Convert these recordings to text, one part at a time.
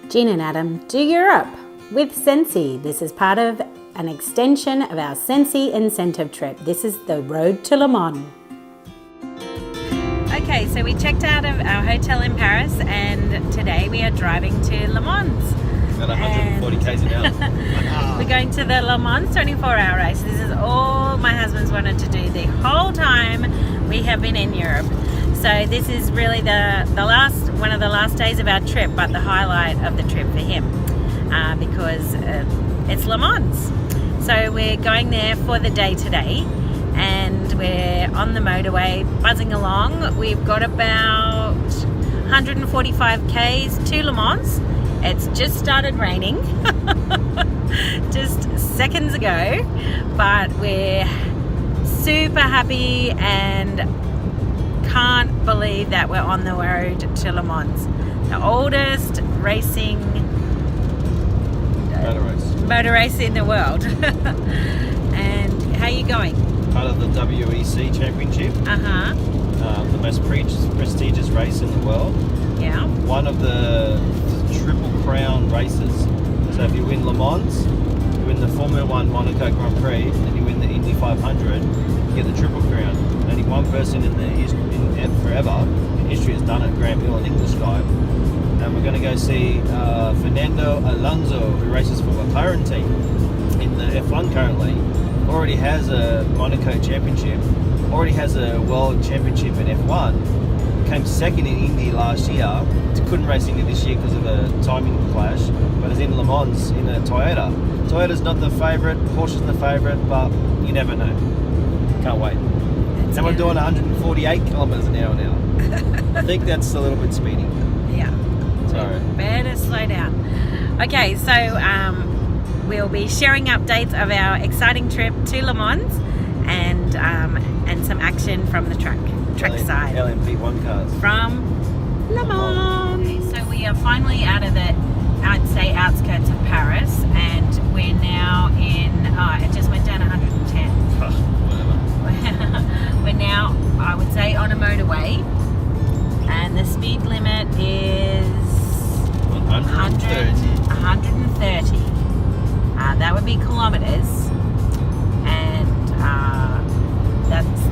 Jean and Adam do Europe with Scentsy. This is part of an extension of our Scentsy incentive trip. This is the road to Le Mans. Okay, so we checked out of our hotel in Paris and today we are driving to Le Mans. At 140 k's an hour. We're going to the Le Mans 24-hour race. This is all my husband's wanted to do the whole time we have been in Europe. So this is really one of the last days of our trip, but the highlight of the trip for him because it's Le Mans. So we're going there for the day today and we're on the motorway buzzing along. We've got about 145 k's to Le Mans. It's just started raining just seconds ago, but we're super happy and can't believe that we're on the road to Le Mans, the oldest racing motor race in the world. And how are you going? Part of the WEC Championship. The most prestigious race in the world. Yeah. One of the Triple Crown races. So if you win Le Mans, you win the Formula 1 Monaco Grand Prix, and you win the Indy 500, you get the Triple Crown. Only one person in forever in history has done it, Graham Hill, an English guy. And we're going to go see Fernando Alonso, who races for the McLaren team in the F1 currently. Already has a Monaco championship, already has a world championship in F1. Came second in Indy last year. Couldn't race Indy this year because of a timing clash, but is in Le Mans in a Toyota. Toyota's not the favourite, Porsche's the favourite, but you never know. Can't wait. And we're doing 148 kilometres an hour now. I think that's a little bit speedy. Yeah. Sorry. Better slow down. Okay, so we'll be sharing updates of our exciting trip to Le Mans and some action from the track side. LMP1 cars. From Le Mans. Okay, so we are finally out of the, I'd say, outskirts of Paris, and we're now in, it just went down 110. Whatever. We're now, I would say, on a motorway, and the speed limit is 130. 130. That would be kilometres, and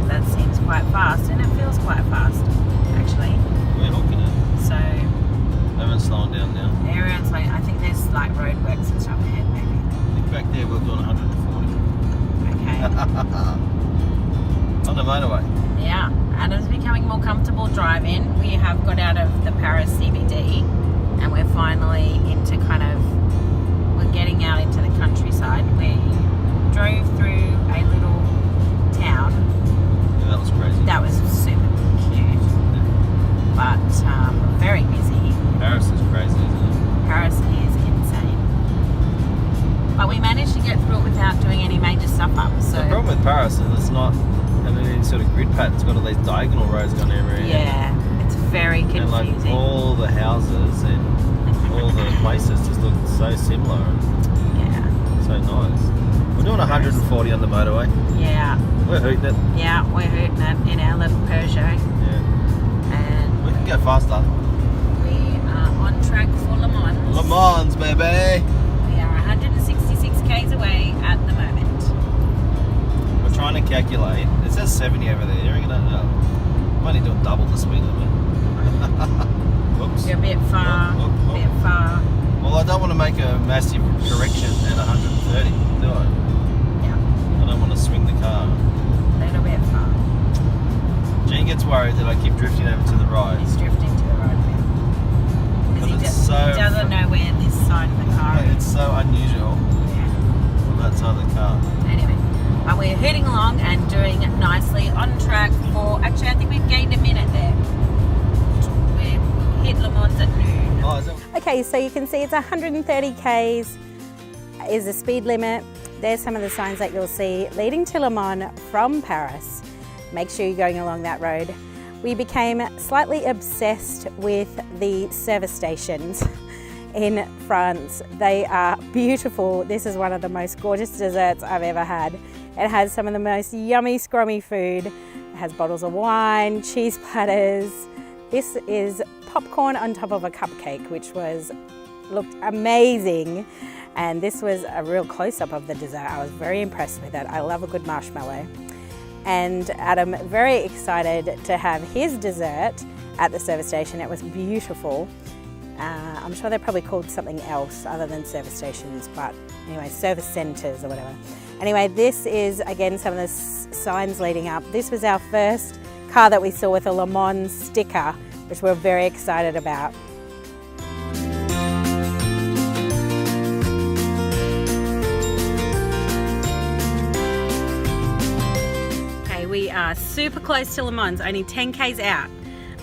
that seems quite fast, and it feels quite fast, actually. We're hooking it. So Everyone's slowing down now. everyone's like, I think there's like roadworks and stuff ahead, maybe. I think back there we're doing 140. Okay. On the motorway. Yeah, Adam's becoming more comfortable driving. We have got out of the Paris CBD and we're finally into we're getting out into the countryside. We drove through a little town. Yeah, that was crazy. That was super cute, but very busy. Paris is crazy, isn't it? Paris is insane. But we managed to get through it without doing any major stuff up. So The problem with Paris is it's not having any sort of grid pattern. It's got all these diagonal roads going everywhere. yeah, it's very confusing. And like all the houses and all the places just look so similar and Yeah, so nice. We're doing 140 on the motorway. yeah, We're hooting it. yeah. We're hooting it in our little Peugeot, Yeah. and We can go faster. we are on track for Le Mans. Le Mans, baby. We are 166 k's away at the moment. We're trying to calculate. It says 70 over there. I don't know. I'm only doing double the speed limit. Oops. You're a bit far. Oh. Bit far. Well, I don't want to make a massive correction at 130, do I? Yeah, I don't want to swing the car. a little bit far. Jean gets worried that I keep drifting over to the right. He's drifting to the right now. But Because it's so- he doesn't know where this side of the car is. It's so unusual Yeah. on that side of the car. Anyway, but we're heading along and doing nicely on track for. Actually, I think we've gained a minute there. We hit Le Mans at noon. Oh, is that... Okay, so you can see it's 130 k's is the speed limit. There's some of the signs that you'll see leading to Le Mans from Paris. Make sure you're going along that road. We became slightly obsessed with the service stations in France. They are beautiful. This is one of the most gorgeous desserts I've ever had. It has some of the most yummy, scrummy food. It has bottles of wine, cheese platters. This is popcorn on top of a cupcake, which was looked amazing. And this was a real close-up of the dessert. I was very impressed with it. I love a good marshmallow. And Adam, very excited to have his dessert at the service station. It was beautiful. I'm sure they're probably called something else other than service stations, but anyway, service centres or whatever. Anyway, this is again some of the signs leading up. This was our first car that we saw with a Le Mans sticker, which we're very excited about. Okay, we are super close to Le Mans, only 10 k's out.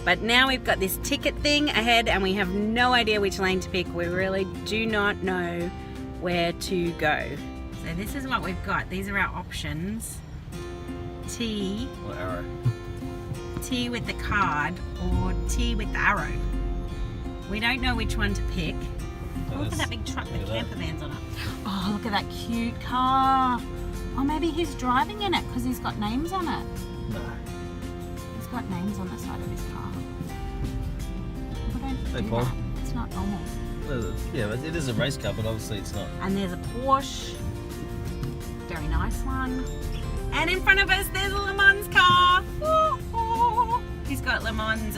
But now we've got this ticket thing ahead and we have no idea which lane to pick. We really do not know where to go. So this is what we've got. These are our options. T. Or arrow. T with the card or T with the arrow. We don't know which one to pick. Oh, look at that big truck with camper vans on it. Oh, look at that cute car. Oh, maybe he's driving in it because he's got names on it. No. He's got names on the side of his car. Hey, Paul. It's not normal. Yeah, but it is a race car, but obviously it's not. And there's a Porsche. Very nice one. And in front of us, there's a Le Mans car. He's got Le Mans.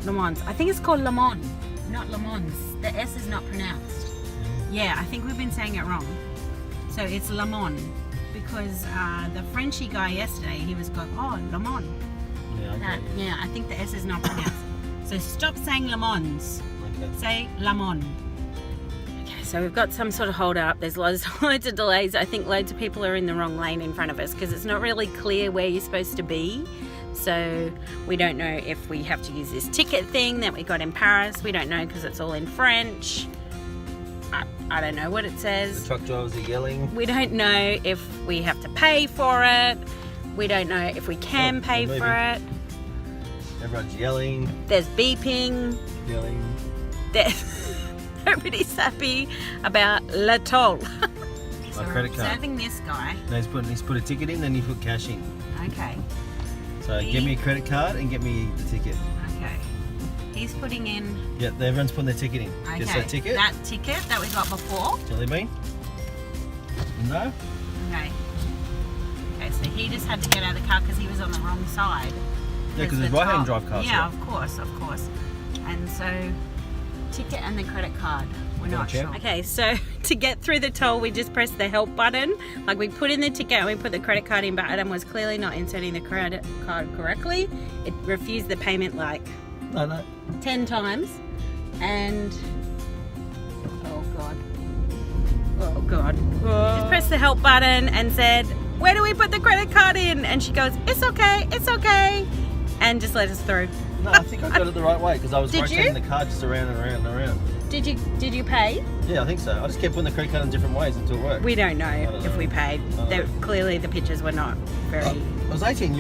Le Mans. I think it's called Le Mans, not Le Mans. The S is not pronounced. Yeah, I think we've been saying it wrong. So it's Le Mans because the Frenchy guy yesterday, he was going, oh, Le Mans. Yeah, okay. Yeah, I think the S is not pronounced. So stop saying Le Mans. Okay. Say Le Mans. Okay, so we've got some sort of hold up. There's loads of delays. I think loads of people are in the wrong lane in front of us because it's not really clear where you're supposed to be. So we don't know if we have to use this ticket thing that we got in Paris. We don't know because it's all in French. I don't know what it says. The truck drivers are yelling. We don't know if we have to pay for it. We don't know if we can pay for it. Everyone's yelling. There's beeping. Yelling. Nobody's happy about Le Toll. My credit card. Serving this guy. No, he's put a ticket in, then you put cash in. Okay. So get me a credit card and get me the ticket. Okay. He's putting in. Yeah, everyone's putting their ticket in. Okay. Just that ticket. That ticket that we got before. Jelly bean? No? Okay. Okay, so he just had to get out of the car because he was on the wrong side. Yeah, because there's right-hand drive cars. Yeah, of course. And so, ticket and the credit card. We're not sure. Okay, so to get through the toll, we just press the help button. Like we put in the ticket and we put the credit card in, but Adam was clearly not inserting the credit card correctly. It refused the payment like 10 times. And oh God. Just pressed the help button and said, where do we put the credit card in? And she goes, it's okay. And just let us through. No, I think I got it the right way because I was rotating the card just around and around and around. Did you pay? Yeah, I think so. I just kept putting the credit card in different ways until it worked. We don't know if we paid. Clearly the pictures were not very... It was €18.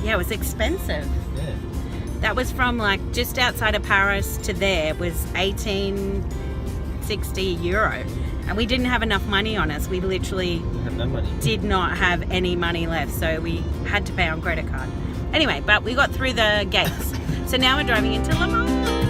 Yeah, it was expensive. Yeah. That was from like just outside of Paris to there was €18.60. And we didn't have enough money on us. We literally had no money. Did not have any money left. So we had to pay on credit card. Anyway, but we got through the gates. So now we're driving into Le Mans.